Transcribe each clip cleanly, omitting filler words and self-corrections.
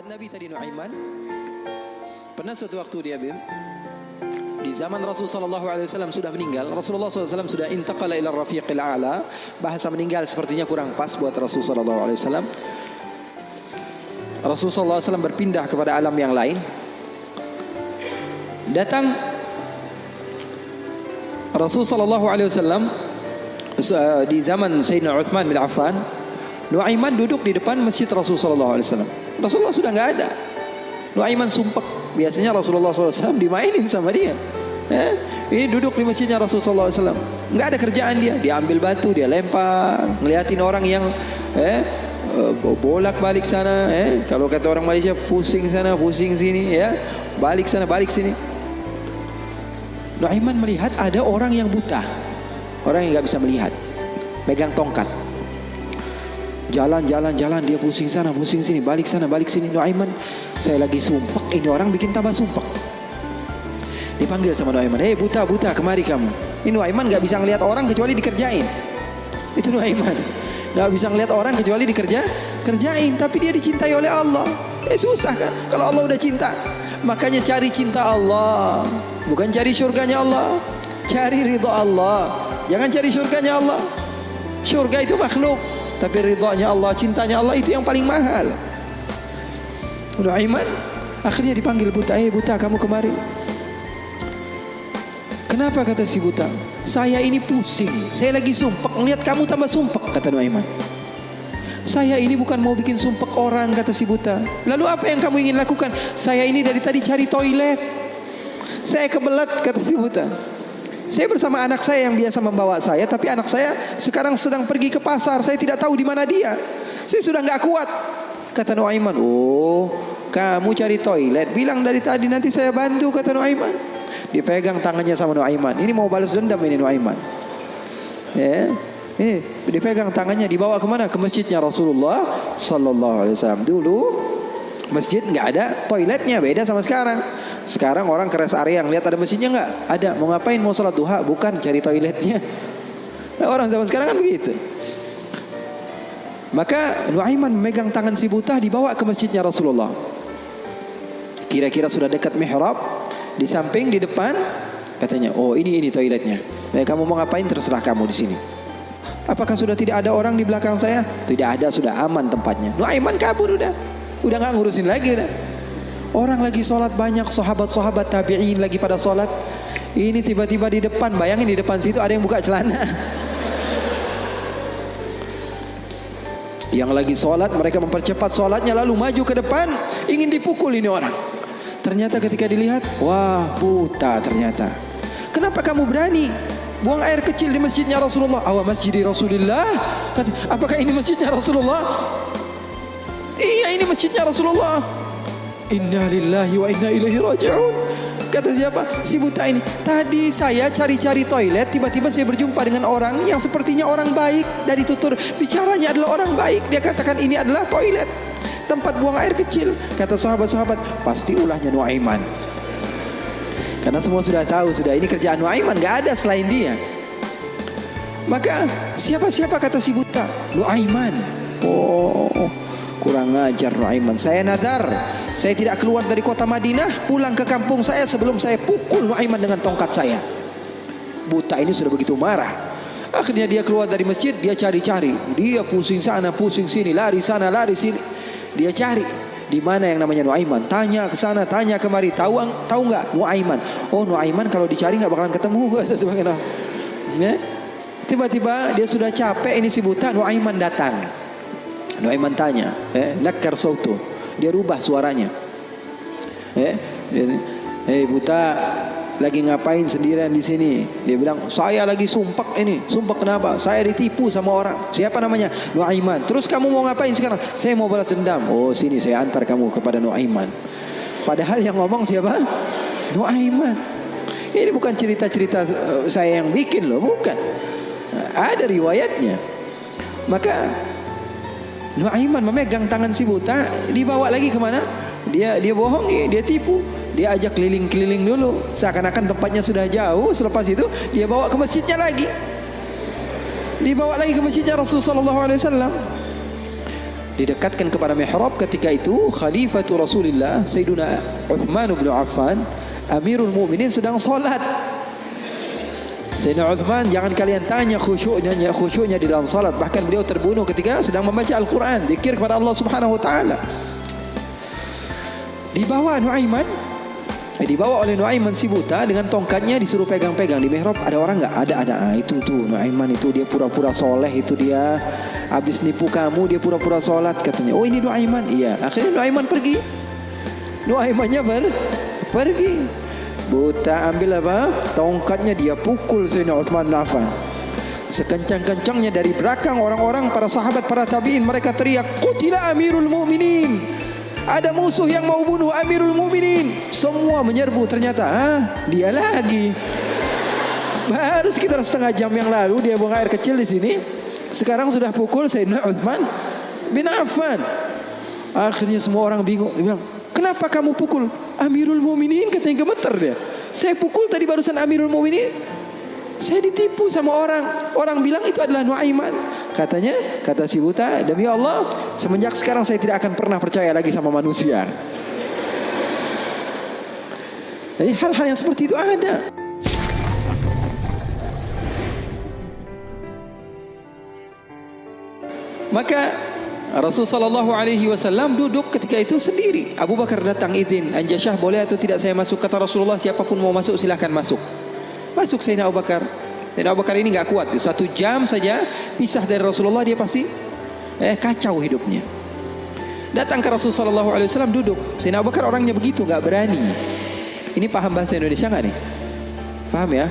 sahabat Nabi tadi Nuaiman, pernah suatu waktu dia di zaman Rasulullah SAW sudah meninggal. Rasulullah SAW sudah intaqala ila rafiqil a'la. Bahasa meninggal sepertinya kurang pas buat Rasulullah SAW. Rasulullah SAW berpindah kepada alam yang lain. Datang Rasulullah SAW di zaman Sayyidina Uthman bin Affan. Nuaiman duduk di depan masjid Rasulullah SAW. Rasulullah sudah nggak ada. Nuaiman sumpek. Biasanya Rasulullah SAW dimainin sama dia. Ini duduk di masjidnya Rasulullah SAW. Nggak ada kerjaan dia. Dia ambil batu, dia lempar, ngeliatin orang yang bolak balik sana. Kalau kata orang Malaysia, pusing sana, pusing sini, balik sana, balik sini. Nuaiman melihat ada orang yang buta, orang yang nggak bisa melihat, pegang tongkat. Jalan, dia pusing sana, pusing sini, balik sana, balik sini. Nuaiman, saya lagi sumpek, ini orang bikin tambah sumpek. Dipanggil sama Nuaiman, hei buta, kemari kamu. Ini Nuaiman gak bisa ngelihat orang kecuali dikerjain. Itu Nuaiman, gak bisa ngelihat orang kecuali kerjain. Tapi dia dicintai oleh Allah. Susah kan, kalau Allah udah cinta. Makanya cari cinta Allah, bukan cari surganya Allah. Cari ridha Allah, jangan cari surganya Allah. Surga itu makhluk, tapi ridhanya Allah, cintanya Allah itu yang paling mahal. Nuaiman akhirnya dipanggil buta, buta kamu kemari. Kenapa, kata si buta? Saya ini pusing, saya lagi sumpek, ngelihat kamu tambah sumpek, kata Nuaiman. Saya ini bukan mau bikin sumpek orang, kata si buta. Lalu apa yang kamu ingin lakukan? Saya ini dari tadi cari toilet, saya kebelet, kata si buta. Saya bersama anak saya yang biasa membawa saya, tapi anak saya sekarang sedang pergi ke pasar. Saya tidak tahu di mana dia. Saya sudah nggak kuat, kata Nuaiman. Oh, kamu cari toilet, bilang dari tadi, nanti saya bantu, kata Nuaiman. Dipegang tangannya sama Nuaiman. Ini mau balas dendam ini Nuaiman. Ini dipegang tangannya, dibawa kemana? Ke masjidnya Rasulullah Sallallahu Alaihi Wasallam. Dulu masjid nggak ada toiletnya, beda sama sekarang. Sekarang orang ke rest area, ngeliat ada masjidnya nggak? Ada. Mau ngapain? Mau sholat duha? Bukan, cari toiletnya. Nah, orang zaman sekarang kan begitu. Maka Nuaiman memegang tangan si buta, dibawa ke masjidnya Rasulullah. Kira-kira sudah dekat mihrab, di samping, di depan, katanya, oh ini toiletnya. Nah, kamu mau ngapain? Terserah kamu di sini. Apakah sudah tidak ada orang di belakang saya? Tidak ada, sudah aman tempatnya. Nuaiman kabur udah nggak ngurusin lagi udah. Orang lagi sholat banyak, sahabat-sahabat tabi'in lagi pada sholat. Ini tiba-tiba di depan, bayangin di depan situ ada yang buka celana. Yang lagi sholat, mereka mempercepat sholatnya, lalu maju ke depan, ingin dipukul ini orang. Ternyata ketika dilihat, wah buta ternyata. Kenapa kamu berani buang air kecil di masjidnya Rasulullah? Awa masjidi Rasulullah. Apakah ini masjidnya Rasulullah? Iya, ini masjidnya Rasulullah. Inna lillahi wa inna ilaihi raji'un. Kata siapa? Si buta ini. Tadi saya cari-cari toilet, tiba-tiba saya berjumpa dengan orang yang sepertinya orang baik. Dari tutur bicaranya adalah orang baik. Dia katakan ini adalah toilet, tempat buang air kecil. Kata sahabat-sahabat, pasti ulahnya Nuaiman. Karena semua sudah tahu, sudah ini kerjaan Nuaiman, gak ada selain dia. Maka siapa-siapa, kata si buta? Nuaiman. Oh, kurang ajar Nuaiman. Saya nadar, saya tidak keluar dari kota Madinah, pulang ke kampung saya sebelum saya pukul Nuaiman dengan tongkat saya. Buta ini sudah begitu marah. Akhirnya dia keluar dari masjid, dia cari-cari. Dia pusing sana, pusing sini, lari sana, lari sini. Dia cari di mana yang namanya Nuaiman. Tanya ke sana, tanya kemari. Tahu nggak Nuaiman? Oh, Nuaiman kalau dicari nggak bakalan ketemu. Tiba-tiba dia sudah capek, ini si buta. Nuaiman datang. Nuaiman tanya, nakar sautu. Dia rubah suaranya. Buta, lagi ngapain sendirian di sini? Dia bilang, saya lagi sumpek ini. Sumpek kenapa? Saya ditipu sama orang. Siapa namanya? Nuaiman. Terus kamu mau ngapain sekarang? Saya mau balas dendam. Oh, sini saya antar kamu kepada Nuaiman. Padahal yang ngomong siapa? Nuaiman. Ini bukan cerita-cerita saya yang bikin loh, bukan. Ada riwayatnya. Maka Nuaiman memegang tangan si buta, dibawa lagi kemana? Dia bohongi, dia tipu. Dia ajak keliling-keliling dulu, seakan-akan tempatnya sudah jauh. Selepas itu dia bawa ke masjidnya lagi. Dibawa lagi ke masjidnya Rasulullah SAW. didekatkan kepada mihrab. Ketika itu Khalifatul Rasulullah Sayyiduna Uthman bin Affan Amirul Mukminin sedang salat. Sayyidina Uthman, jangan kalian tanya khusyuknya di dalam salat. Bahkan beliau terbunuh ketika sedang membaca Al-Quran, zikir kepada Allah Subhanahu wa taala. Dibawa oleh Nuaiman si buta dengan tongkatnya, disuruh pegang-pegang di mihrab. Ada orang enggak? Ada. Itu tuh Nuaiman itu, dia pura-pura soleh, itu dia habis nipu kamu, dia pura-pura salat katanya. Oh, ini Nuaiman. Iya. Akhirnya Nuaiman pergi. Nuaimannya pergi. Buta ambil apa? Tongkatnya, dia pukul Sayyidina Uthman bin Affan. Sekencang-kencangnya dari belakang orang-orang, para sahabat, para tabi'in, mereka teriak, "Qutila Amirul Mukminin." Ada musuh yang mau bunuh Amirul Mukminin. Semua menyerbu, ternyata dia lagi. Baru sekitar setengah jam yang lalu dia buang air kecil di sini. Sekarang sudah pukul Sayyidina Uthman bin Affan. Akhirnya semua orang bingung. Dia bilang, "Kenapa kamu pukul Amirul Mukminin?" Katanya gemeter dia. "Saya pukul tadi barusan Amirul Mukminin. Saya ditipu sama orang. Orang bilang itu adalah Nuaiman." Kata si buta, "Demi Allah, semenjak sekarang saya tidak akan pernah percaya lagi sama manusia." Jadi hal-hal yang seperti itu ada. Maka Rasul sallallahu alaihi wasallam duduk ketika itu sendiri. Abu Bakar datang izin, "Anjasyah, boleh atau tidak saya masuk?" Kata Rasulullah, "Siapapun mau masuk silahkan masuk." Masuk Sayyidina Abu Bakar. Sayyidina Abu Bakar ini enggak kuat. 1 jam saja pisah dari Rasulullah, dia pasti kacau hidupnya. Datang ke Rasul sallallahu alaihi wasallam, duduk. Sayyidina Abu Bakar orangnya begitu, enggak berani. Ini paham bahasa Indonesia enggak nih? Paham ya?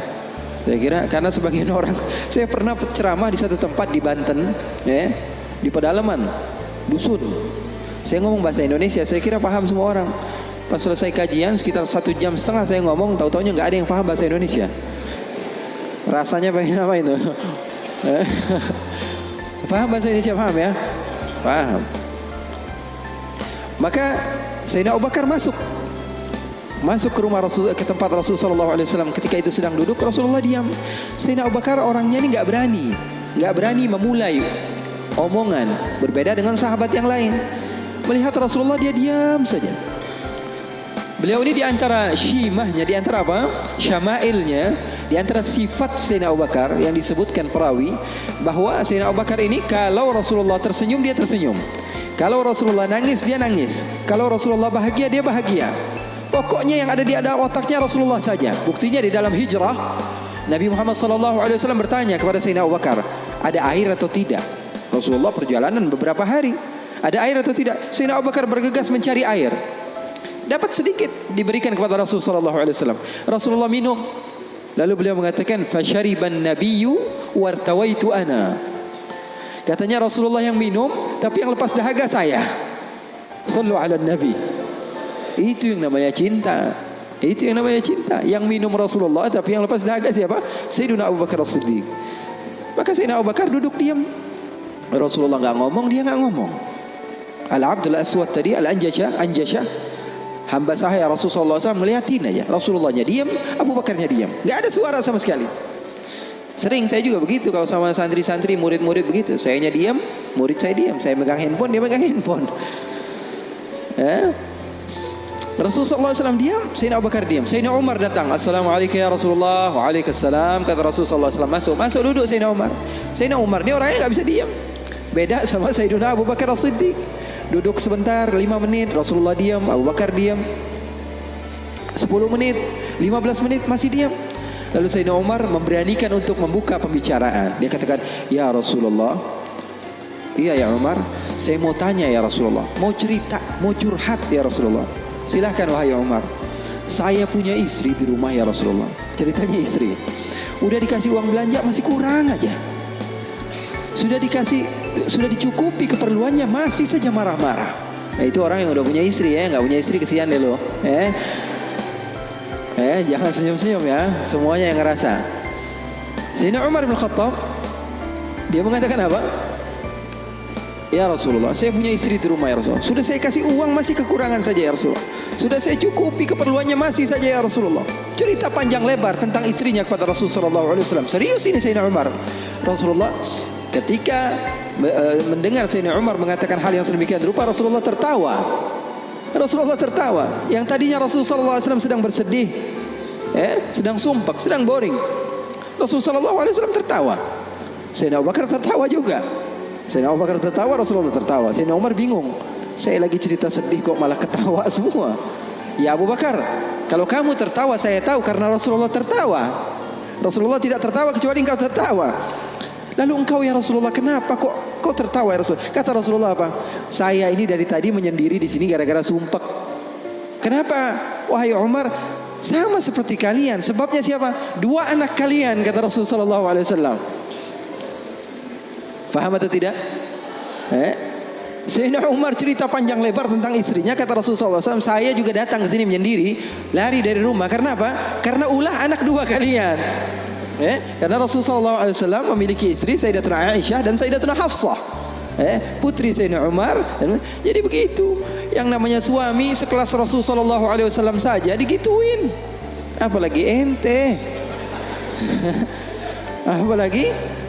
Saya kira karena sebagian orang, saya pernah ceramah di satu tempat di Banten, di pedalaman dusun. Saya ngomong bahasa Indonesia, saya kira paham semua orang. Pas selesai kajian sekitar 1,5 jam saya ngomong, tahu-taunya nggak ada yang paham bahasa Indonesia. Rasanya pengen apa itu? Paham bahasa Indonesia, paham ya? Paham. Maka Sayyidina Abu Bakar masuk ke rumah Rasul, ke tempat Rasul sallallahu alaihi wasallam. Ketika itu sedang duduk, Rasulullah diam. Sayyidina Abu Bakar orangnya ini nggak berani memulai omongan, berbeda dengan sahabat yang lain. Melihat Rasulullah, dia diam saja. Beliau ini di antara syimahnya, di antara apa? Syama'ilnya, di antara sifat Sayyidina Abu Bakar yang disebutkan perawi bahwa Sayyidina Abu Bakar ini kalau Rasulullah tersenyum, dia tersenyum. Kalau Rasulullah nangis, dia nangis. Kalau Rasulullah bahagia, dia bahagia. Pokoknya yang ada di dalam otaknya Rasulullah saja. Buktinya di dalam hijrah, Nabi Muhammad SAW bertanya kepada Sayyidina Abu Bakar, "Ada air atau tidak?" Rasulullah perjalanan beberapa hari. "Ada air atau tidak?" Sayyidina Abu Bakar bergegas mencari air. Dapat sedikit, diberikan kepada Rasulullah SAW. Rasulullah minum. Lalu beliau mengatakan, "Fasyariban nabiyyu wartawaitu ana." Katanya Rasulullah yang minum, tapi yang lepas dahaga saya. Sallu ala nabi. Itu yang namanya cinta. Yang minum Rasulullah, tapi yang lepas dahaga siapa? Sayyidina Abu Bakar As-Siddiq. Maka Sayyidina Abu Bakar duduk diam. Rasulullah enggak ngomong, dia enggak ngomong. Al-Abdul Aswad tadi, Anjasyah, hamba sahaya Rasulullah SAW, melihatin aja. Rasulullahnya diam, Abu Bakarnya diam. Enggak ada suara sama sekali. Sering saya juga begitu kalau sama santri-santri, murid-murid begitu. Sayanya diam, murid saya diam. Saya megang handphone, dia megang handphone. Rasulullah SAW diam, Sayyidina Abu Bakar diam. Sayyidina Umar datang, "Assalamualaikum ya Rasulullah." Waalaikumsalam. Kata Rasulullah SAW, masuk duduk Sayyidina Umar. Sayyidina Umar ini orangnya nggak bisa diam. Beda sama Sayyidina Abu Bakar As-Siddiq. Duduk sebentar, 5 menit, Rasulullah diam, Abu Bakar diam. 10 menit, 15 menit masih diam. Lalu Sayyidina Umar memberanikan untuk membuka pembicaraan. Dia katakan, "Ya Rasulullah." "Iya ya Umar, saya mau tanya ya Rasulullah, mau cerita, mau curhat ya Rasulullah." "Silahkan wahai Umar." "Saya punya istri di rumah ya Rasulullah." Ceritanya istri. Udah dikasih uang belanja masih kurang aja. Sudah dicukupi keperluannya masih saja marah-marah. Nah, itu orang yang udah punya istri ya, nggak punya istri kesian deh lo. Jangan senyum-senyum ya, semuanya yang ngerasa. Sayyidina Umar bin Khattab, dia mengatakan apa? "Ya Rasulullah, saya punya istri di rumah ya Rasulullah. Sudah saya kasih uang masih kekurangan saja ya Rasulullah. Sudah saya cukupi keperluannya masih saja ya Rasulullah." Cerita panjang lebar tentang istrinya kepada Rasulullah SAW. Serius ini Sayyidina Umar. Rasulullah, ketika mendengar Sayyidina Umar mengatakan hal yang sedemikian rupa, Rasulullah tertawa. Rasulullah tertawa. Yang tadinya Rasulullah SAW sedang bersedih, sedang sumpah, sedang boring, Rasulullah SAW tertawa. Sayyidina Abu Bakar tertawa juga. Sayyidina Abu Bakar tertawa, Rasulullah tertawa. Sayyidina Umar bingung, saya lagi cerita sedih kok malah ketawa semua. Ya Abu Bakar, kalau kamu tertawa saya tahu karena Rasulullah tertawa. Rasulullah tidak tertawa kecuali engkau tertawa. Lalu engkau ya Rasulullah, kenapa kok tertawa ya Rasul? Kata Rasulullah apa? Saya ini dari tadi menyendiri di sini gara-gara sumpek. Kenapa? Wahai Umar, sama seperti kalian. Sebabnya siapa? Dua anak kalian, kata Rasulullah SAW. Faham atau tidak? Sayyidina Umar cerita panjang lebar tentang istrinya. Kata Rasulullah SAW, saya juga datang ke sini menyendiri, lari dari rumah. Karena apa? Karena ulah anak dua kalian. Karena Rasulullah SAW memiliki istri Sayyidatuna Aisyah dan Sayyidatuna Hafsah, putri Sayyidina Umar. Jadi begitu. Yang namanya suami sekelas Rasulullah SAW saja digituin, apalagi ente.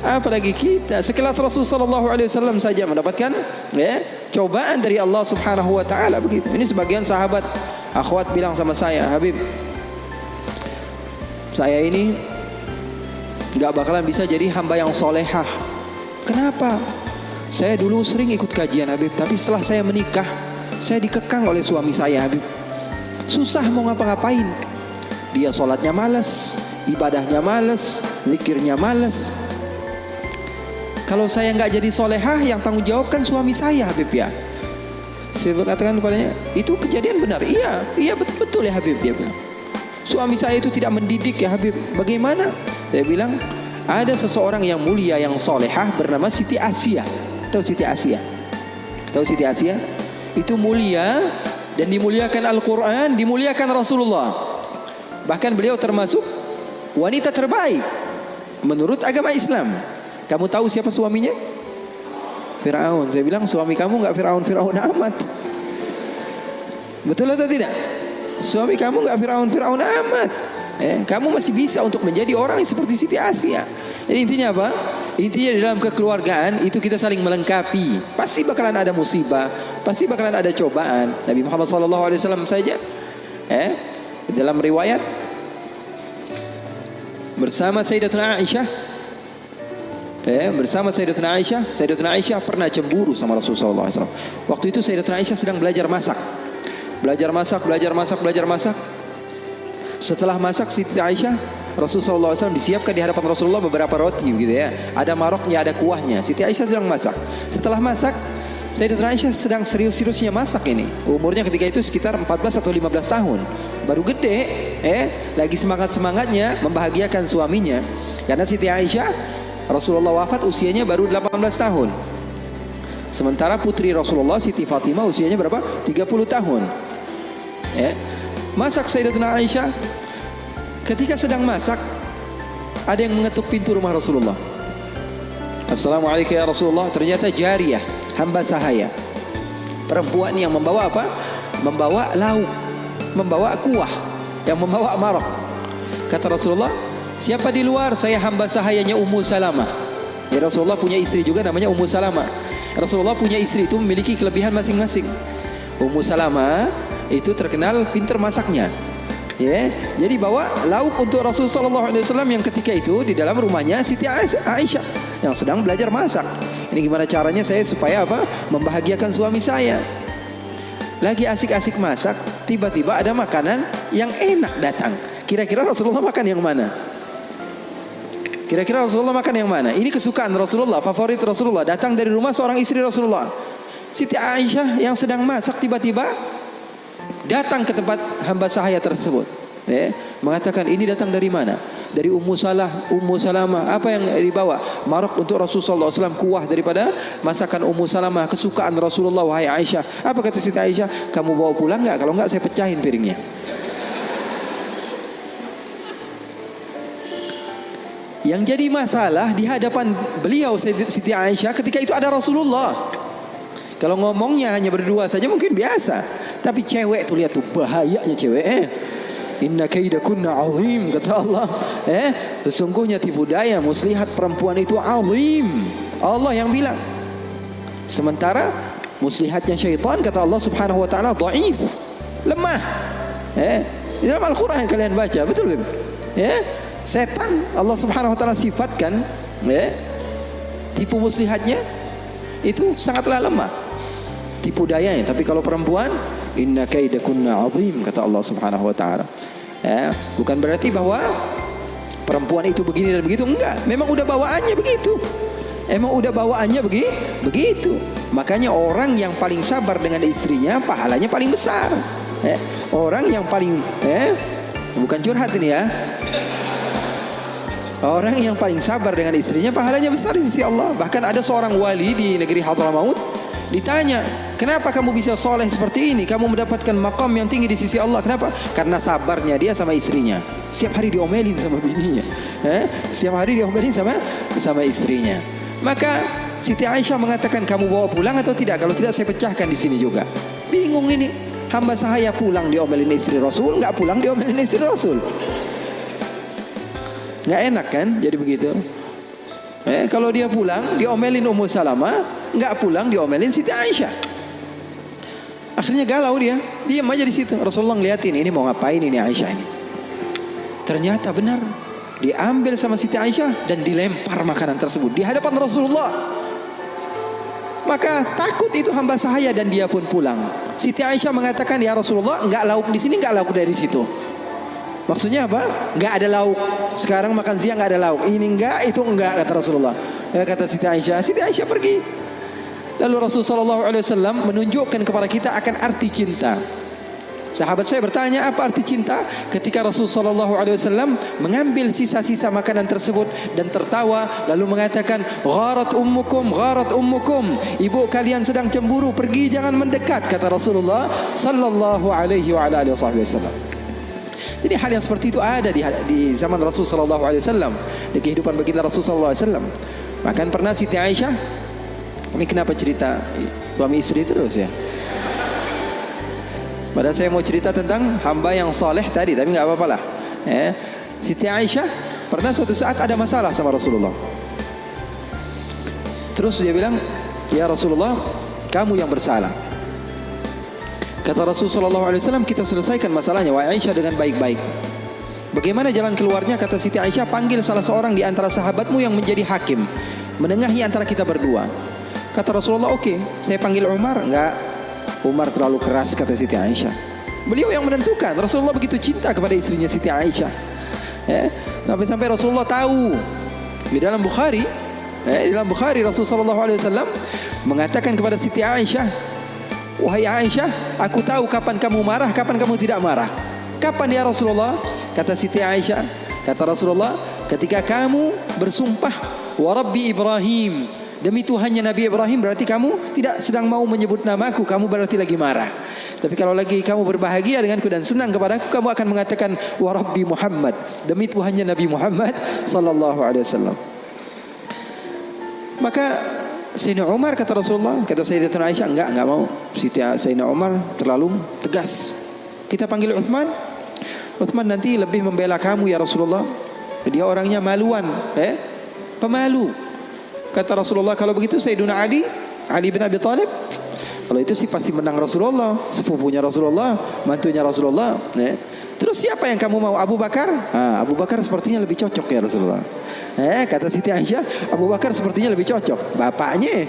apalagi kita sekelas Rasulullah SAW saja mendapatkan cobaan dari Allah Subhanahu Wa Taala begitu. Ini sebagian sahabat akhwat bilang sama saya, Habib, saya ini gak bakalan bisa jadi hamba yang solehah. Kenapa? Saya dulu sering ikut kajian Habib, tapi setelah saya menikah, saya dikekang oleh suami saya Habib. Susah mau ngapa-ngapain. Dia sholatnya malas, ibadahnya malas, zikirnya malas. Kalau saya gak jadi solehah, yang tanggung jawab kan suami saya Habib ya. Saya berkatakan kepadanya, itu kejadian benar. Iya betul ya Habib, dia bilang. Suami saya itu tidak mendidik ya Habib. Bagaimana? Saya bilang, ada seseorang yang mulia yang solehah bernama Siti Asia. Tahu Siti Asia? Tahu Siti Asia? Itu mulia dan dimuliakan Al-Quran, dimuliakan Rasulullah. Bahkan beliau termasuk wanita terbaik menurut agama Islam. Kamu tahu siapa suaminya? Fir'aun. Saya bilang, suami kamu gak Fir'aun amat. Betul atau tidak? Suami kamu gak Fir'aun amat. Kamu masih bisa untuk menjadi orang yang seperti Siti Asia. Jadi intinya apa? Intinya dalam kekeluargaan itu kita saling melengkapi. Pasti bakalan ada musibah, pasti bakalan ada cobaan. Nabi Muhammad SAW saja dalam riwayat bersama Sayyidatuna Aisyah, Sayyidatuna Aisyah pernah cemburu sama Rasulullah SAW. Waktu itu Sayyidatuna Aisyah sedang belajar masak. Setelah masak Siti Aisyah, Rasulullah SAW disiapkan di hadapan Rasulullah beberapa roti gitu ya. Ada maroknya, ada kuahnya. Siti Aisyah sedang masak. Setelah masak, Sayyidatuna Aisyah sedang serius-seriusnya masak ini. Umurnya ketika itu sekitar 14 atau 15 tahun. Baru gede, lagi semangat-semangatnya membahagiakan suaminya. Karena Siti Aisyah, Rasulullah wafat usianya baru 18 tahun. Sementara putri Rasulullah Siti Fatimah usianya berapa? 30 tahun. Masak Sayyidatuna Aisyah. Ketika sedang masak, ada yang mengetuk pintu rumah Rasulullah. Assalamualaikum ya Rasulullah. Ternyata jariyah, hamba sahaya, perempuan yang membawa apa? Membawa lauk, membawa kuah, yang membawa marok. Kata Rasulullah, siapa di luar? Saya hamba sahayanya Ummu Salamah. Ya, Rasulullah punya istri juga namanya Ummu Salamah. Rasulullah punya istri itu memiliki kelebihan masing-masing. Ummu Salamah itu terkenal pintar masaknya. Jadi bawa lauk untuk Rasulullah SAW yang ketika itu di dalam rumahnya Siti Aisyah yang sedang belajar masak. Ini gimana caranya saya supaya apa? Membahagiakan suami saya. Lagi asik-asik masak, tiba-tiba ada makanan yang enak datang. Kira-kira Rasulullah makan yang mana? Kira-kira Rasulullah makan yang mana? Ini kesukaan Rasulullah, favorit Rasulullah. Datang dari rumah seorang istri Rasulullah. Siti Aisyah yang sedang masak tiba-tiba datang ke tempat hamba sahaya tersebut, mengatakan, ini datang dari mana? Dari Ummu Salamah. Apa yang dibawa? Marok untuk Rasulullah SAW, kuah daripada masakan Ummu Salamah, kesukaan Rasulullah. Wahai Aisyah, apa kata Siti Aisyah? Kamu bawa pulang nggak? Kalau nggak saya pecahin piringnya. Yang jadi masalah di hadapan beliau Siti Aisyah ketika itu ada Rasulullah. Kalau ngomongnya hanya berdua saja mungkin biasa, tapi cewek tuh, lihat tuh bahayanya cewek. Inna kaidakunna azim, kata Allah. Sesungguhnya tipu daya muslihat perempuan itu azim. Allah yang bilang. Sementara muslihatnya syaitan kata Allah Subhanahu wa taala dhaif, lemah. Di dalam Al-Qur'an yang kalian baca, betul belum? Setan Allah Subhanahu wa taala sifatkan tipu muslihatnya itu sangatlah lemah, tipu dayanya. Tapi kalau perempuan, inna kaidakunna azim kata Allah Subhanahu wa taala. Bukan berarti bahwa perempuan itu begini dan begitu, enggak. Memang udah bawaannya begitu. Begitu. Makanya orang yang paling sabar dengan istrinya pahalanya paling besar. Orang yang paling bukan curhat ini ya. Orang yang paling sabar dengan istrinya pahalanya besar di sisi Allah. Bahkan ada seorang wali di negeri Hadramaut ditanya, kenapa kamu bisa soleh seperti ini? Kamu mendapatkan maqam yang tinggi di sisi Allah. Kenapa? Karena sabarnya dia sama istrinya. Setiap hari diomelin sama bininya. Setiap hari diomelin sama istrinya. Maka Siti Aisyah mengatakan, kamu bawa pulang atau tidak? Kalau tidak saya pecahkan di sini juga. Bingung ini. Hamba sahaya pulang diomelin istri Rasul, nggak pulang diomelin istri Rasul. Nggak enak kan? Jadi begitu. Kalau dia pulang diomelin Ummu Salamah, nggak pulang diomelin Siti Aisyah. Akhirnya galau dia, diam aja di situ. Rasulullah ngeliatin, ini mau ngapain ini Aisyah ini? Ternyata benar, diambil sama Siti Aisyah dan dilempar makanan tersebut di hadapan Rasulullah. Maka takut itu hamba sahaya dan dia pun pulang. Siti Aisyah mengatakan, ya Rasulullah, nggak lauk di sini, nggak lauk dari situ. Maksudnya apa? Nggak ada lauk. Sekarang makan siang nggak ada lauk. Ini enggak, itu enggak, kata Rasulullah. Kata Siti Aisyah. Siti Aisyah pergi. Lalu Rasulullah SAW menunjukkan kepada kita akan arti cinta. Sahabat saya bertanya, apa arti cinta? Ketika Rasulullah SAW mengambil sisa-sisa makanan tersebut dan tertawa, lalu mengatakan, gharat ummukum, gharat ummukum. Ibu kalian sedang cemburu, pergi jangan mendekat, kata Rasulullah Sallallahu Alaihi Wasallam. Jadi hal yang seperti itu ada di zaman Rasul Sallallahu Alaihi Wasallam, di kehidupan baginda Rasul Sallallahu Alaihi Wasallam. Bahkan pernah Siti Aisyah, ini kenapa cerita suami istri terus ya? Padahal saya mau cerita tentang hamba yang soleh tadi, tapi nggak apa-apa lah. Siti Aisyah pernah suatu saat ada masalah sama Rasulullah. Terus dia bilang, ya Rasulullah, kamu yang bersalah. Kata Rasulullah SAW, kita selesaikan masalahnya, wahai Aisyah, dengan baik-baik. Bagaimana jalan keluarnya? Kata Siti Aisyah, panggil salah seorang di antara sahabatmu yang menjadi hakim, menengahi antara kita berdua. Kata Rasulullah, oke, saya panggil Umar. Enggak, Umar terlalu keras, kata Siti Aisyah. Beliau yang menentukan. Rasulullah begitu cinta kepada istrinya Siti Aisyah. Sampai Rasulullah tahu. Di dalam Bukhari, Rasulullah SAW mengatakan kepada Siti Aisyah, wahai Aisyah, aku tahu kapan kamu marah, kapan kamu tidak marah. Kapan ya Rasulullah? Kata Siti Aisyah, kata Rasulullah, ketika kamu bersumpah, wa Rabbi Ibrahim, demi Tuhannya Nabi Ibrahim, berarti kamu tidak sedang mau menyebut namaku, kamu berarti lagi marah. Tapi kalau lagi kamu berbahagia denganku dan senang kepadaku, kamu akan mengatakan wa Rabbi Muhammad, demi Tuhannya Nabi Muhammad Sallallahu Alaihi Wasallam. Maka Sayyidina Umar, kata Rasulullah, kata Sayyidatuna Aisyah, enggak mau. Sayyidina Umar terlalu tegas. Kita panggil Uthman. Uthman nanti lebih membela kamu ya Rasulullah. Dia orangnya maluan, pemalu. Kata Rasulullah, kalau begitu Sayyidina Ali bin Abi Thalib, kalau itu sih pasti menang Rasulullah, sepupunya Rasulullah, mantunya Rasulullah. Terus siapa yang kamu mau? Abu Bakar? Abu Bakar sepertinya lebih cocok ya Rasulullah. Kata Siti Aisyah, Abu Bakar sepertinya lebih cocok, bapaknya.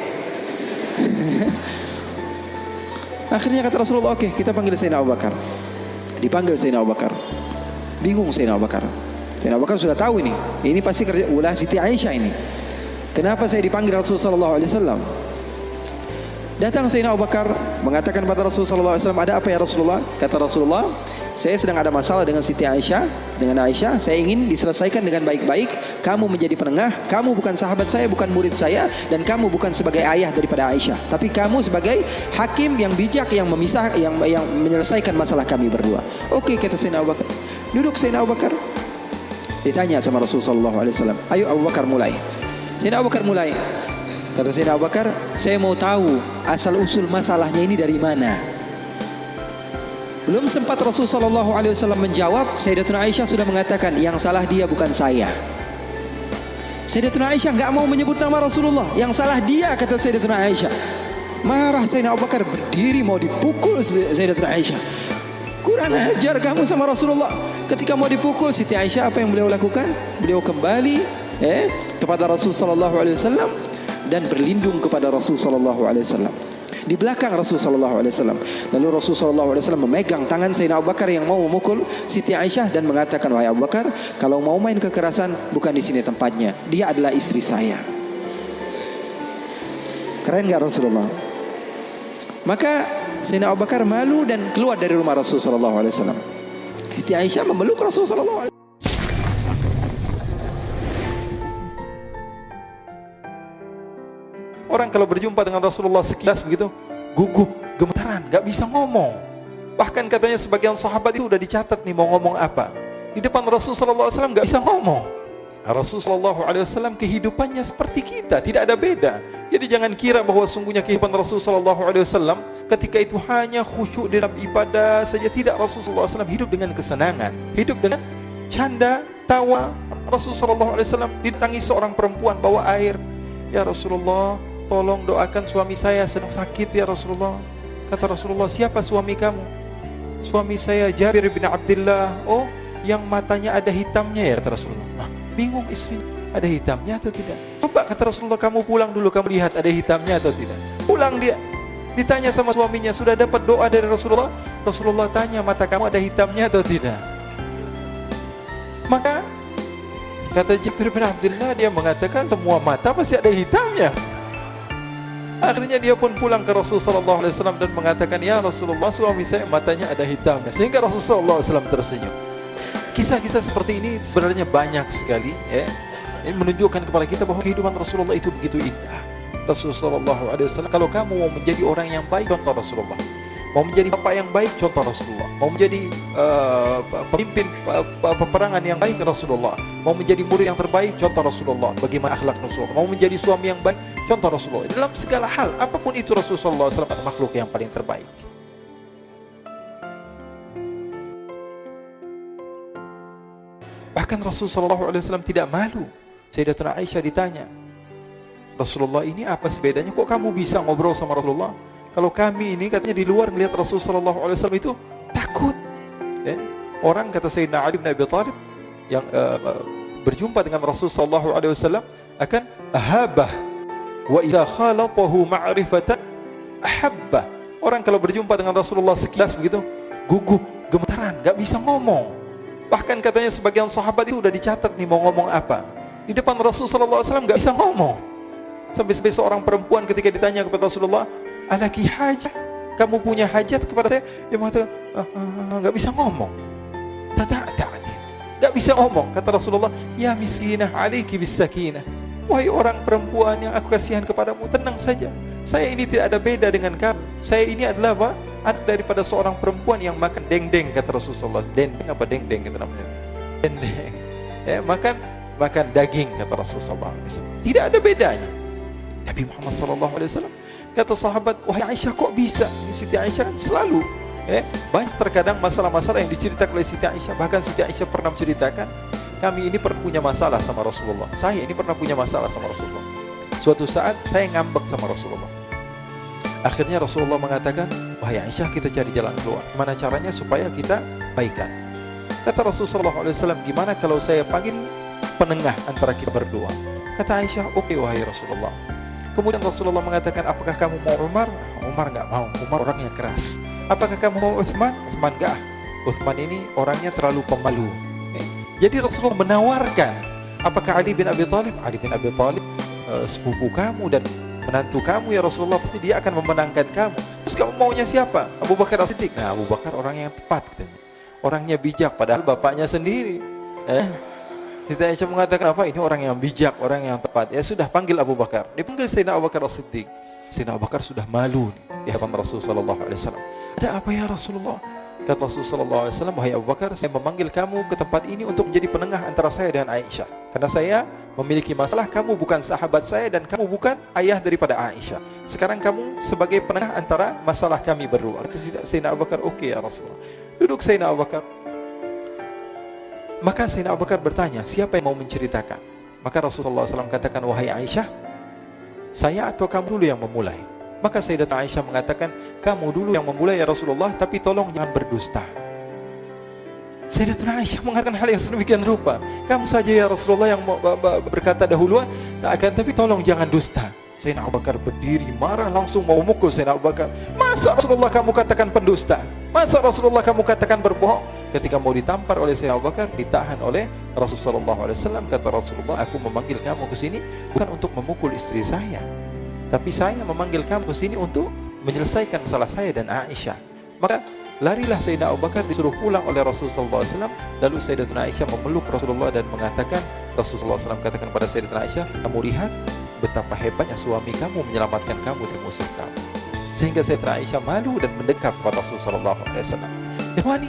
Akhirnya kata Rasulullah, oke, kita panggil Sayyidina Abu Bakar. Dipanggil Sayyidina Abu Bakar. Bingung Sayyidina Abu Bakar. Sayyidina Abu Bakar sudah tahu ini pasti kerja ulah Siti Aisyah ini. Kenapa saya dipanggil Rasulullah Sallallahu Alaihi Wasallam? Datang Sayyidina Abu Bakar mengatakan kepada Rasulullah SAW, ada apa ya Rasulullah? Kata Rasulullah, saya sedang ada masalah dengan Siti Aisyah, dengan Aisyah. Saya ingin diselesaikan dengan baik-baik. Kamu menjadi penengah. Kamu bukan sahabat saya, bukan murid saya, dan kamu bukan sebagai ayah daripada Aisyah, tapi kamu sebagai hakim yang bijak, yang memisah, yang menyelesaikan masalah kami berdua. Oke, kata Sayyidina Abu Bakar. Duduk Sayyidina Abu Bakar. Ditanya sama Rasulullah SAW, ayo Abu Bakar mulai. Sayyidina Abu Bakar mulai. Kata Sayyidina Abu Bakar, saya mau tahu asal usul masalahnya ini dari mana. Belum sempat Rasulullah SAW menjawab, Sayyidatuna Aisyah sudah mengatakan, yang salah dia bukan saya. Sayyidatuna Aisyah nggak mau menyebut nama Rasulullah. Yang salah dia, kata Sayyidatuna Aisyah. Marah Sayyidina Abu Bakar, berdiri mau dipukul Sayyidatuna Aisyah. Kurang ajar kamu sama Rasulullah. Ketika mau dipukul Siti Aisyah, apa yang beliau lakukan? Beliau kembali kepada Rasul sallallahu alaihi wasallam dan berlindung kepada Rasul sallallahu alaihi wasallam. Di belakang Rasul sallallahu alaihi wasallam. Lalu Rasul sallallahu alaihi wasallam memegang tangan Sayyidina Abu Bakar yang mau memukul Siti Aisyah dan mengatakan, "Wahai Abu Bakar, kalau mau main kekerasan bukan di sini tempatnya. Dia adalah istri saya." Keren enggak Rasulullah? Maka Sayyidina Abu Bakar malu dan keluar dari rumah Rasul sallallahu alaihi wasallam. Siti Aisyah memeluk Rasul sallallahu alaihi wasallam. Orang kalau berjumpa dengan Rasulullah sekilas begitu, gugup, gemetaran, gak bisa ngomong. Bahkan katanya sebagian sahabat itu udah dicatat nih mau ngomong apa. Di depan Rasul sallallahu alaihi wasallam gak bisa ngomong. Rasul sallallahu alaihi wasallam kehidupannya seperti kita, tidak ada beda. Jadi jangan kira bahwa sungguhnya kehidupan Rasul sallallahu alaihi wasallam ketika itu hanya khusyuk dalam ibadah saja. Tidak, Rasul sallallahu alaihi wasallam hidup dengan kesenangan, hidup dengan canda, tawa. Rasul sallallahu alaihi wasallam didatangi seorang perempuan bawa air. "Ya Rasulullah, tolong doakan suami saya sedang sakit ya Rasulullah." Kata Rasulullah, "Siapa suami kamu?" "Suami saya Jabir bin Abdullah." "Oh, yang matanya ada hitamnya ya?" kata Rasulullah. Bingung istri, ada hitamnya atau tidak? "Coba," kata Rasulullah, "kamu pulang dulu, kamu lihat ada hitamnya atau tidak." Pulang dia, ditanya sama suaminya, sudah dapat doa dari Rasulullah. Rasulullah tanya, "Mata kamu ada hitamnya atau tidak?" Maka kata Jabir bin Abdullah, dia mengatakan semua mata pasti ada hitamnya. Akhirnya dia pun pulang ke Rasul sallallahu alaihi wasallam dan mengatakan, "Ya Rasulullah, suami saya matanya ada hitamnya." Sehingga Rasul sallallahu alaihi wasallam tersenyum. Kisah-kisah seperti ini sebenarnya banyak sekali, ini menunjukkan kepada kita bahwa kehidupan Rasulullah itu begitu indah. Rasulullah sallallahu alaihi wasallam, kalau kamu mau menjadi orang yang baik, contoh Rasulullah. Mau menjadi bapak yang baik, contoh Rasulullah. Mau menjadi pemimpin peperangan yang baik, Rasulullah. Mau menjadi murid yang terbaik, contoh Rasulullah. Bagaimana akhlak Rasulullah. Mau menjadi suami yang baik, contoh Rasulullah. Dalam segala hal, apapun itu Rasulullah SAW makhluk yang paling terbaik. Bahkan Rasulullah SAW tidak malu. Sayyidatuna Aisyah ditanya, "Rasulullah, ini apa sih bedanya? Kok kamu bisa ngobrol sama Rasulullah? Kalau kami ini katanya di luar melihat Rasulullah SAW itu takut." Orang kata Sayyidina Ali bin Abi Thalib yang berjumpa dengan Rasulullah SAW akan ahabah wa idza khalatahu ma'rifatan ahabbah. Orang kalau berjumpa dengan Rasulullah sekilas begitu, gugup, gemetaran, gak bisa ngomong. Bahkan katanya sebagian sahabat itu udah dicatat nih mau ngomong apa. Di depan Rasulullah SAW gak bisa ngomong. Sampai seorang perempuan ketika ditanya kepada Rasulullah, "Alaki hajat? Kamu punya hajat kepada saya?" Dia mengatakan, gak bisa ngomong. Gak bisa ngomong. Kata Rasulullah, "Ya miskinah, aliki bis sakinah." Wahai orang perempuan yang aku kasihan kepadamu, tenang saja. Saya ini tidak ada beda dengan kamu. Saya ini adalah apa? Anak daripada seorang perempuan yang makan dendeng, kata Rasulullah. Dendeng apa dendeng kata namanya? Dendeng. Makan daging, kata Rasulullah. Tidak ada bedanya. Nabi Muhammad SAW kata sahabat, "Wahai Aisyah, kok bisa?" Siti Aisyah kan selalu banyak terkadang masalah-masalah yang diceritakan oleh Siti Aisyah. Bahkan Siti Aisyah pernah menceritakan, "Kami ini pernah punya masalah sama Rasulullah. Saya ini pernah punya masalah sama Rasulullah. Suatu saat saya ngambek sama Rasulullah. Akhirnya Rasulullah mengatakan, 'Wahai Aisyah, kita cari jalan keluar. Gimana caranya supaya kita baikan?' Kata Rasulullah SAW, 'Gimana kalau saya panggil penengah antara kita berdua?' Kata Aisyah, 'Oke, wahai Rasulullah.' Kemudian Rasulullah mengatakan, 'Apakah kamu mau Umar?' Umar nggak mau. Umar orangnya keras. 'Apakah kamu mau Utsman?' Utsman nggak. Utsman ini orangnya terlalu pemalu. Jadi Rasulullah menawarkan, 'Apakah Ali bin Abi Thalib?' Ali bin Abi Thalib sepupu kamu dan menantu kamu ya Rasulullah, pasti dia akan memenangkan kamu. Terus kamu maunya siapa? Abu Bakar As-Siddiq. Nah, Abu Bakar orang yang tepat katanya. Orangnya bijak, padahal bapaknya sendiri. Siti Aisyah mengatakan, apa? Ini orang yang bijak, orang yang tepat. Ya sudah, panggil Abu Bakar. Dipanggil Sayyidina Abu Bakar As-Siddiq. Sayyidina Abu Bakar sudah malu di hadapan Rasulullah SAW. "Ada apa ya Rasulullah?" Kata Rasulullah SAW, "Wahai Abu Bakar, saya memanggil kamu ke tempat ini untuk menjadi penengah antara saya dan Aisyah. Karena saya memiliki masalah, kamu bukan sahabat saya dan kamu bukan ayah daripada Aisyah. Sekarang kamu sebagai penengah antara masalah kami berdua." Kata Sayyidina Abu Bakar, "Oke ya Rasulullah." Duduk Sayyidina Abu Bakar. Maka Sayyidina Abu Bakar bertanya, "Siapa yang mau menceritakan?" Maka Rasulullah SAW katakan, "Wahai Aisyah, saya atau kamu dulu yang memulai?" Maka Sayyidatuna Aisyah mengatakan, kamu dulu yang memulai ya Rasulullah, tapi tolong jangan berdusta. Sayyidatuna Aisyah mengatakan hal yang sedemikian rupa, kamu saja ya Rasulullah yang berkata dahuluan, akan tapi tolong jangan dusta. Sayyidina Abu Bakar berdiri marah, langsung mau memukul Sayyidina Abu Bakar. Masa Rasulullah kamu katakan pendusta? Masa Rasulullah kamu katakan berbohong? Ketika mau ditampar oleh Sayyidina Abu Bakar, ditahan oleh Rasulullah SAW. Kata Rasulullah, aku memanggil kamu ke sini bukan untuk memukul istri saya, tapi saya memanggil kamu ke sini untuk menyelesaikan masalah saya dan Aisyah. Maka larilah Sayyidina Abu Bakar, disuruh pulang oleh Rasulullah SAW. Lalu Sayyidatuna Aisyah memeluk Rasulullah dan mengatakan, Rasulullah SAW katakan pada Sayyidatuna Aisyah, kamu lihat betapa hebatnya suami kamu menyelamatkan kamu dari musuh kamu. Sehingga Sayyidatuna Aisyah malu dan mendekat kepada Rasulullah SAW. Ikhwani,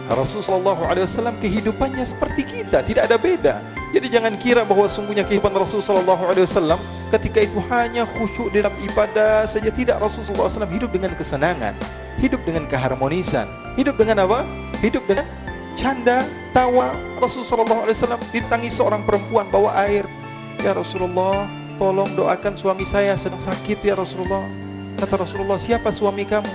Rasulullah SAW kehidupannya seperti kita, tidak ada beda. Jadi jangan kira bahwa sungguhnya kehidupan Rasulullah SAW ketika itu hanya khusyuk dalam ibadah saja. Tidak, Rasulullah SAW hidup dengan kesenangan, hidup dengan keharmonisan, hidup dengan apa? Hidup dengan canda, tawa. Rasulullah SAW ditangi seorang perempuan bawa air. Ya Rasulullah, tolong doakan suami saya sedang sakit ya Rasulullah. Kata Rasulullah, siapa suami kamu?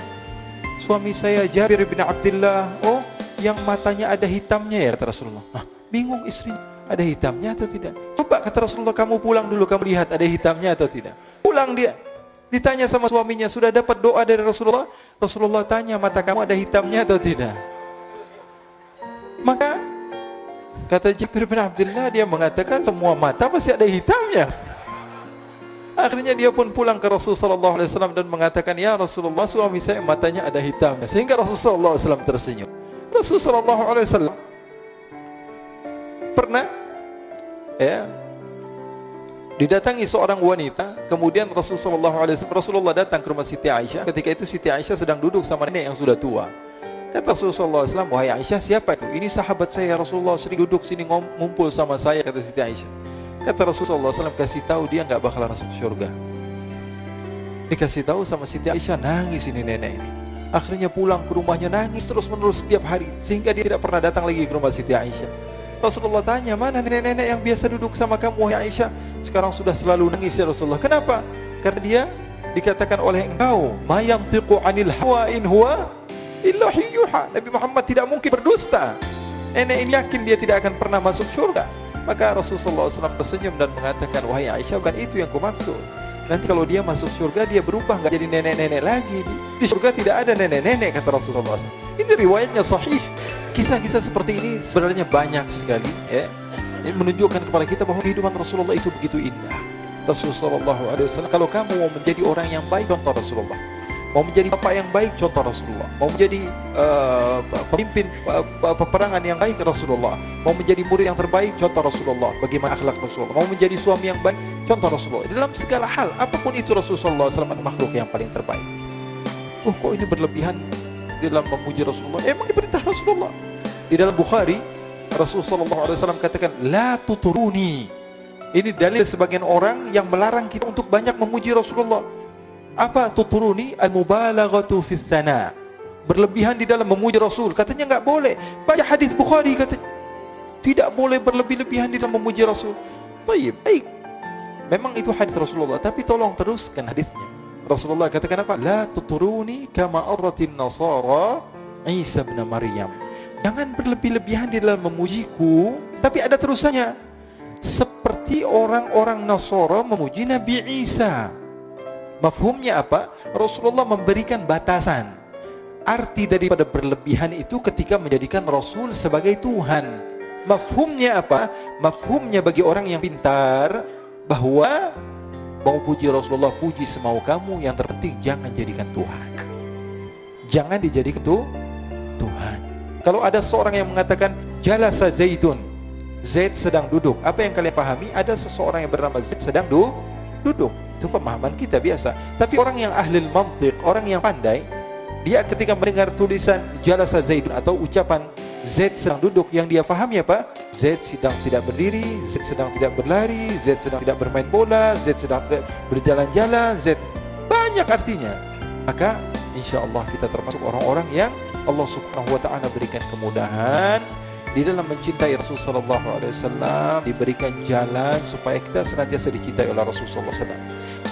Suami saya Jabir bin Abdullah. Oh, yang matanya ada hitamnya ya, kata Rasulullah. Bingung istrinya, ada hitamnya atau tidak? Coba, kata Rasulullah, kamu pulang dulu, kamu lihat ada hitamnya atau tidak. Pulang dia, ditanya sama suaminya, sudah dapat doa dari Rasulullah? Rasulullah tanya, mata kamu ada hitamnya atau tidak? Maka kata Jabir bin Abdullah, dia mengatakan semua mata pasti ada hitamnya. Akhirnya dia pun pulang ke Rasulullah SAW dan mengatakan, ya Rasulullah, suami saya matanya ada hitamnya. Sehingga Rasulullah SAW tersenyum. Rasulullah SAW pernah didatangi seorang wanita. Kemudian Rasulullah datang ke rumah Siti Aisyah. Ketika itu Siti Aisyah sedang duduk sama nenek yang sudah tua. Kata Rasulullah SAW, wahai Aisyah, siapa itu? Ini sahabat saya Rasulullah, sering duduk sini ngumpul sama saya, kata Siti Aisyah. Kata Rasulullah SAW, kasih tahu dia nggak bakalan masuk surga. Dikasih tahu sama Siti Aisyah, nangis ini nenek ini. Akhirnya pulang ke rumahnya, nangis terus menerus setiap hari, sehingga dia tidak pernah datang lagi ke rumah Siti Aisyah. Rasulullah tanya, mana nenek-nenek yang biasa duduk sama kamu wahai Aisyah? Sekarang sudah selalu nangis ya Rasulullah. Kenapa? Karena dia dikatakan oleh engkau, ma yantiqu anil hawa in huwa illa yuha. Nabi Muhammad tidak mungkin berdusta. Nenek ini yakin dia tidak akan pernah masuk surga. Maka Rasulullah SAW tersenyum dan mengatakan, wahai Aisyah, bukan itu yang kumaksud. Nanti kalau dia masuk surga, dia berubah, nggak jadi nenek-nenek lagi. Di surga tidak ada nenek-nenek, kata Rasulullah SAW. Ini riwayatnya sahih. Kisah-kisah seperti ini sebenarnya banyak sekali, ya. Ini menunjukkan kepada kita bahwa kehidupan Rasulullah itu begitu indah. Rasulullah SAW, kalau kamu mau menjadi orang yang baik, contoh Rasulullah. Mau menjadi bapak yang baik, contoh Rasulullah. Mau menjadi pemimpin peperangan yang baik, Rasulullah. Mau menjadi murid yang terbaik, contoh Rasulullah. Bagaimana akhlak Rasulullah. Mau menjadi suami yang baik, contoh Rasulullah. Dalam segala hal, apapun itu Rasulullah SAW makhluk yang paling terbaik. Kok ini berlebihan di dalam memuji Rasulullah? Emang diperintah Rasulullah. Di dalam Bukhari, Rasulullah SAW katakan, la tuturuni. Ini dalil sebagian orang yang melarang kita untuk banyak memuji Rasulullah. Apa tuturuni? Al-mubalaghatu fi tsana. Berlebihan di dalam memuji Rasul. Katanya enggak boleh. Baca hadis Bukhari katanya. Tidak boleh berlebih-lebihan di dalam memuji Rasul. Baik. Memang itu hadis Rasulullah, tapi tolong teruskan hadisnya. Rasulullah katakan apa? La tuturuni kama arratin nasara Isa bin Maryam. Jangan berlebih-lebihan di dalam memujiku, tapi ada terusannya. Seperti orang-orang Nasara memuji Nabi Isa. Mafhumnya apa? Rasulullah memberikan batasan. Arti daripada berlebihan itu ketika menjadikan Rasul sebagai Tuhan. Mafhumnya apa? Mafhumnya bagi orang yang pintar, bahwa mau puji Rasulullah, puji semau kamu. Yang terpenting jangan jadikan Tuhan. Jangan dijadikan Tuhan. Kalau ada seorang yang mengatakan jalasa Zaidun, Zaid sedang duduk, apa yang kalian pahami? Ada seseorang yang bernama Zaid sedang duduk. Itu pemahaman kita biasa. Tapi orang yang ahli mantiq, orang yang pandai, dia ketika mendengar tulisan jalasa Zaidun atau ucapan Zaid sedang duduk, yang dia pahami apa? Zaid sedang tidak berdiri, Zaid sedang tidak berlari, Zaid sedang tidak bermain bola, Zaid sedang berjalan-jalan, Zaid banyak artinya. Maka insya Allah kita termasuk orang-orang yang Allah Subhanahu wa ta'ala berikan kemudahan Di dalam mencintai Rasulullah SAW diberikan jalan supaya kita senantiasa dicintai oleh Rasulullah SAW.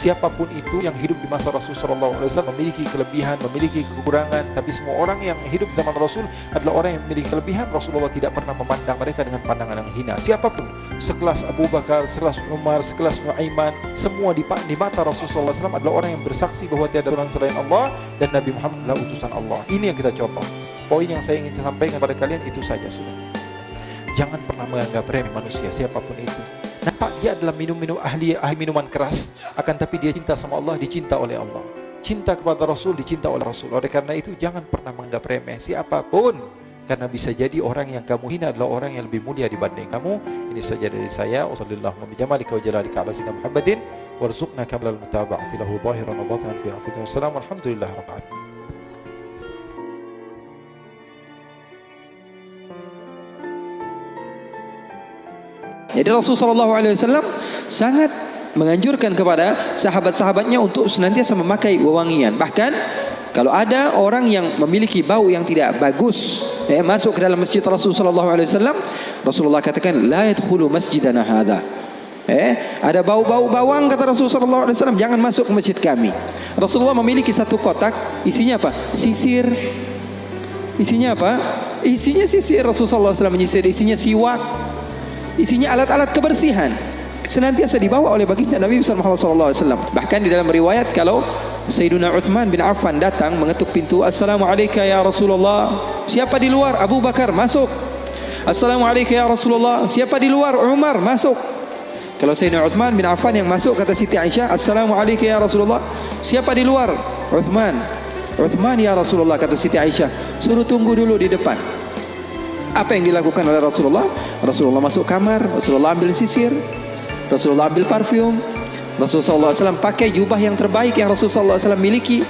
Siapapun itu yang hidup di masa Rasulullah SAW memiliki kelebihan, memiliki kekurangan, tapi semua orang yang hidup zaman Rasul adalah orang yang memiliki kelebihan. Rasulullah tidak pernah memandang mereka dengan pandangan yang hina. Siapapun, sekelas Abu Bakar, sekelas Umar, sekelas Nuaiman, semua di mata Rasulullah SAW adalah orang yang bersaksi bahwa tiada Tuhan selain Allah dan Nabi Muhammad adalah utusan Allah. Ini yang kita contoh. Poin yang saya ingin sampaikan kepada kalian itu saja sudah. Jangan pernah menganggap remeh manusia siapapun itu. Nampak dia adalah ahli minuman keras, akan tapi dia cinta sama Allah, dicinta oleh Allah. Cinta kepada Rasul, dicinta oleh Rasul. Oleh karena itu jangan pernah menganggap remeh siapapun, karena bisa jadi orang yang kamu hina adalah orang yang lebih mulia dibanding kamu. Ini saja dari saya. Wassallallahu bijamalika wa jalalika ala sayyidina Muhammadin warzuqna kamilal mutaba'ati lahu zahiran wa batinan fi akhirati. Wassalamu alhamdulillah rabbil alamin. Jadi Rasulullah SAW sangat menganjurkan kepada sahabat-sahabatnya untuk senantiasa memakai wewangian. Bahkan kalau ada orang yang memiliki bau yang tidak bagus masuk ke dalam masjid Rasulullah SAW, Rasulullah katakan la yadkhulu masjidana hadha. Ada bau-bau bawang kata Rasulullah SAW, jangan masuk ke masjid kami. Rasulullah memiliki satu kotak, isinya apa? Sisir. Isinya apa? Isinya sisir. Rasulullah SAW menyisir, isinya siwak, isinya alat-alat kebersihan, senantiasa dibawa oleh baginda Nabi Muhammad SAW. Bahkan di dalam riwayat kalau Sayyiduna Uthman bin Affan datang mengetuk pintu, Assalamualaikum ya Rasulullah. Siapa di luar? Abu Bakar, masuk. Assalamualaikum ya Rasulullah. Siapa di luar? Umar, masuk. Kalau Sayyidina Uthman bin Affan yang masuk, kata Siti Aisyah, Assalamualaikum ya Rasulullah. Siapa di luar? Uthman. Uthman ya Rasulullah, kata Siti Aisyah. Suruh tunggu dulu di depan. Apa yang dilakukan oleh Rasulullah? Rasulullah masuk kamar, Rasulullah ambil sisir, Rasulullah ambil parfum, Rasulullah SAW pakai jubah yang terbaik yang Rasulullah SAW miliki.